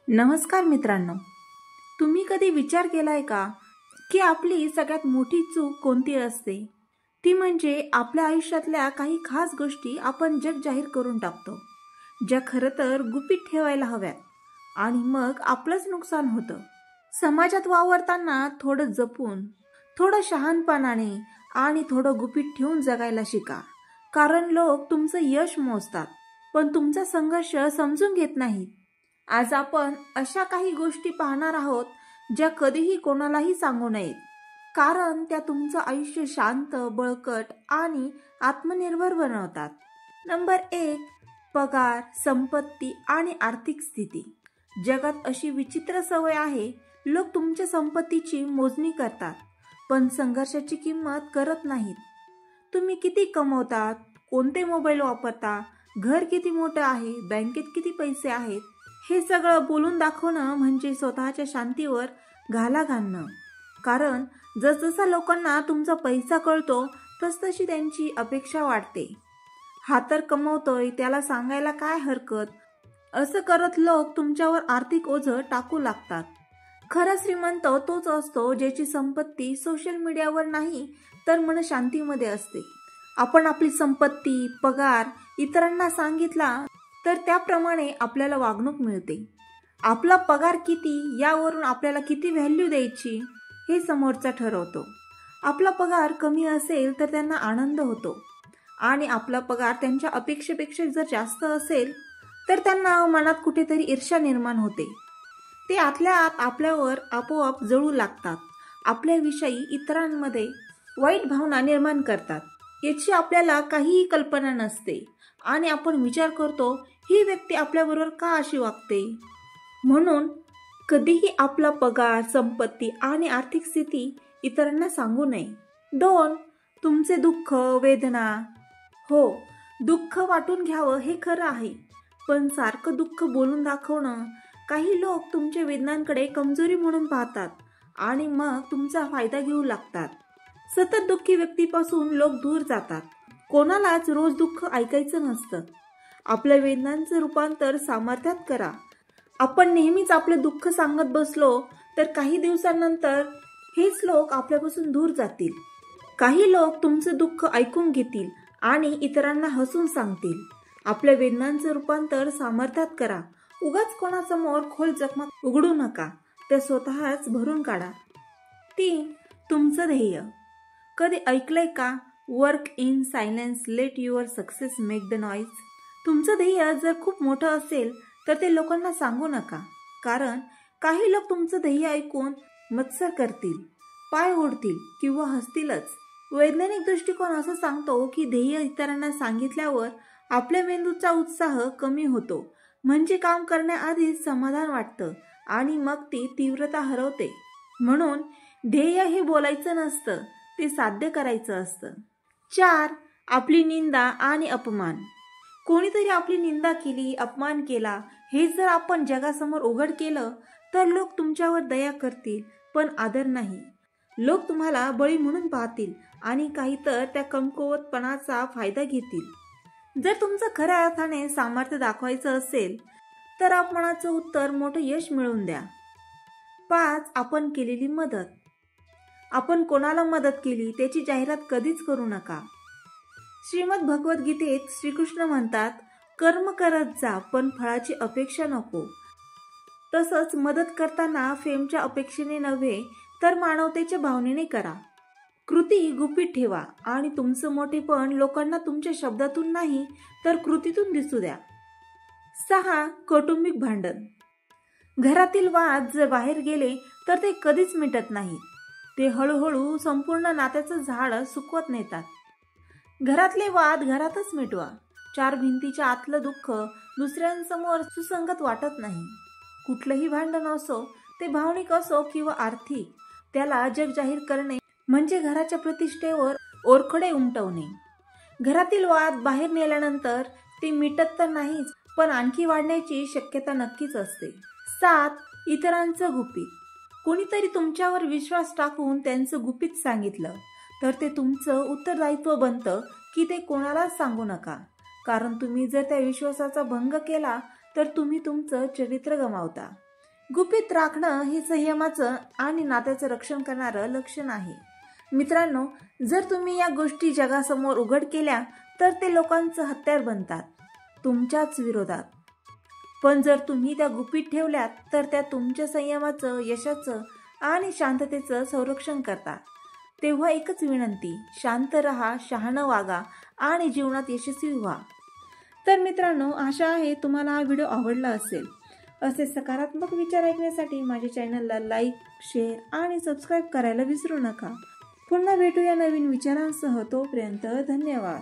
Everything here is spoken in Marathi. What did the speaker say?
नमस्कार मित्रांनो, तुम्ही कधी विचार केलाय का की आपली सगळ्यात मोठी चूक कोणती असते? ती म्हणजे आपल्या आयुष्यातल्या काही खास गोष्टी आपण जग जाहीर करून टाकतो, ज्या खरं तर गुपित ठेवायला हव्यात आणि मग आपलंच नुकसान होतं. समाजात वावरताना थोडं जपून, थोडं शहाणपणाने आणि थोडं गुपित ठेवून जगायला शिका. कारण लोक तुमचं यश मोजतात, पण तुमचा संघर्ष समजून घेत नाहीत. आज आपण अशा काही गोष्टी पाहणार आहोत ज्या कधीही कोणालाही सांगू नयेत, कारण त्या तुमचं आयुष्य शांत, बळकट आणि आत्मनिर्भर बनवतात. नंबर 1, पगार, संपत्ती आणि आर्थिक स्थिती. जगात अशी विचित्र सवय आहे, लोक तुमच्या संपत्तीची मोजणी करतात पण संघर्षाची किंमत करत नाहीत. तुम्ही किती कमवतात, कोणते मोबाईल वापरता, घर किती मोठं आहे, बँकेत किती पैसे आहेत, हे सगळं बोलून दाखवणं म्हणजे स्वतःच्या शांतीवर घाला घालणं. कारण जसजसा लोकांना तुमचा पैसा कळतो तसतशी त्यांची अपेक्षा वाढते. हा तर कमवतोय, त्याला सांगायला काय हरकत, असं करत लोक तुमच्यावर आर्थिक ओझं टाकू लागतात. खरा श्रीमंत तोच असतो ज्याची संपत्ती सोशल मीडियावर नाही तर मनशांतीमध्ये असते. आपण आपली संपत्ती, पगार इतरांना सांगितला तर त्याप्रमाणे आपल्याला वागणूक मिळते. आपला पगार किती यावरून आपल्याला किती व्हॅल्यू द्यायची हे समोरचा ठरवतो. आपला पगार कमी असेल तर त्यांना आनंद होतो आणि आपला पगार त्यांच्या अपेक्षेपेक्षा जर जास्त असेल तर त्यांना मनात कुठेतरी ईर्ष्या निर्माण होते. ते आतल्या आत आपल्यावर आपोआप जळू लागतात, आपल्याविषयी इतरांमध्ये वाईट भावना निर्माण करतात. याची आपल्याला काहीही कल्पना नसते आणि आपण विचार करतो, ही व्यक्ती आपल्याबरोबर का अशी वागते. म्हणून कधीही आपला पगार, संपत्ती आणि आर्थिक स्थिती इतरांना सांगू नये. 2, तुमचे दुःख, वेदना. हो, दुःख वाटून घ्यावं हे खरं आहे, पण सारखं दुःख बोलून दाखवणं. काही लोक तुमच्या वेदनांकडे कमजोरी म्हणून पाहतात आणि मग तुमचा फायदा घेऊ लागतात. सतत दुःखी व्यक्तीपासून लोक दूर जातात. कोणालाच रोज दुःख ऐकायचं नसतं. आपल्या वेदनांचं रूपांतर सामर्थ्यात करा. आपण नेहमीच आपले दुःख सांगत बसलो तर काही दिवसांनंतर हेच लोक आपल्यापासून दूर जातील. काही लोक तुमचं दुःख ऐकून घेतील आणि इतरांना हसून सांगतील. आपल्या वेदनांचं रूपांतर सामर्थ्यात करा. उगाच कोणासमोर खोल जखमा उघडू नका, ते स्वतःच भरून काढा. 3, तुमचं ध्येय. कधी ऐकलंय का, work in silence, late your success make the noise. तुमचं ध्येय जर खूप मोठं असेल तर ते लोकांना सांगू नका, कारण काही लोक तुमचं ध्येय ऐकून मत्सर करतील, पाय ओढतील किंवा हसतीलच. वैज्ञानिक दृष्टिकोन असं सांगतो की ध्येय इतरांना सांगितल्यावर आपल्या मेंदूचा उत्साह कमी होतो, म्हणजे काम करण्याआधीच समाधान वाटतं आणि मग ती तीव्रता हरवते. म्हणून ध्येय हे बोलायचं नसतं, ते साध्य करायचं असतं. 4, आपली निंदा आणि अपमान. कोणीतरी आपली निंदा केली, अपमान केला हे जर आपण जगासमोर उघड केलं तर लोक तुमच्यावर दया करतील पण आदर नाही. लोक तुम्हाला बळी म्हणून पाहतील आणि काही तर त्या कमकुवतपणाचा फायदा घेतील. जर तुमचं खऱ्या अर्थाने सामर्थ्य दाखवायचं असेल तर अपमानाचं उत्तर मोठं यश मिळवून द्या. 5, आपण केलेली मदत. आपण कोणाला मदत केली त्याची जाहिरात कधीच करू नका. श्रीमद भगवद्गीतेत श्रीकृष्ण म्हणतात, कर्म करत जा पण फळाची अपेक्षा नको. तसंच मदत करताना फेमच्या अपेक्षेने नव्हे तर मानवतेच्या भावनेने करा. कृती गुपित ठेवा आणि तुमचं मोठेपण लोकांना तुमच्या शब्दातून नाही तर कृतीतून दिसू द्या. 6, कौटुंबिक भांडण. घरातील वाद जर बाहेर गेले तर ते कधीच मिटत नाहीत. ते हळूहळू संपूर्ण नात्याचं झाड सुकवत नेतात. घरातले वाद घरातच मिटवा. 4 भिंतीच्या आतलं दुःख दुसऱ्यांसमोर सुसंगत वाटत नाही. कुठलंही भांडण असो, ते भावनिक असो किंवा आर्थिक, त्याला जग जाहीर करणे म्हणजे घराच्या प्रतिष्ठेवर ओरखडे उमटवणे. घरातील वाद बाहेर नेल्यानंतर ते मिटत तर नाहीच पण आणखी वाढण्याची शक्यता नक्कीच असते. 7, इतरांचं गुपित. कोणीतरी तुमच्यावर विश्वास टाकून त्यांचं गुपित सांगितलं तर ते तुमचं उत्तरदायित्व बनतं की ते कोणालाच सांगू नका, कारण तुम्ही जर त्या विश्वासाचा भंग केला तर तुम्ही तुमचं चरित्र गमावता. गुपित राखणं हे संयमाचं आणि नात्याचं रक्षण करणारं लक्षण आहे. मित्रांनो, जर तुम्ही या गोष्टी जगासमोर उघड केल्या तर ते लोकांचं हत्यार बनतात, तुमच्याच विरोधात. पण जर तुम्ही त्या गुपित ठेवल्यात तर त्या तुमच्या संयमाचं, यशाचं आणि शांततेचं संरक्षण करतात. तेव्हा एकच विनंती, शांत रहा, शहाणं वागा आणि जीवनात यशस्वी व्हा. तर मित्रांनो, आशा आहे तुम्हाला हा व्हिडिओ आवडला असेल. असे सकारात्मक विचार ऐकण्यासाठी माझ्या चॅनलला लाईक, शेअर आणि सबस्क्राईब करायला विसरू नका. पुन्हा भेटूया नवीन विचारांसह. तोपर्यंत धन्यवाद.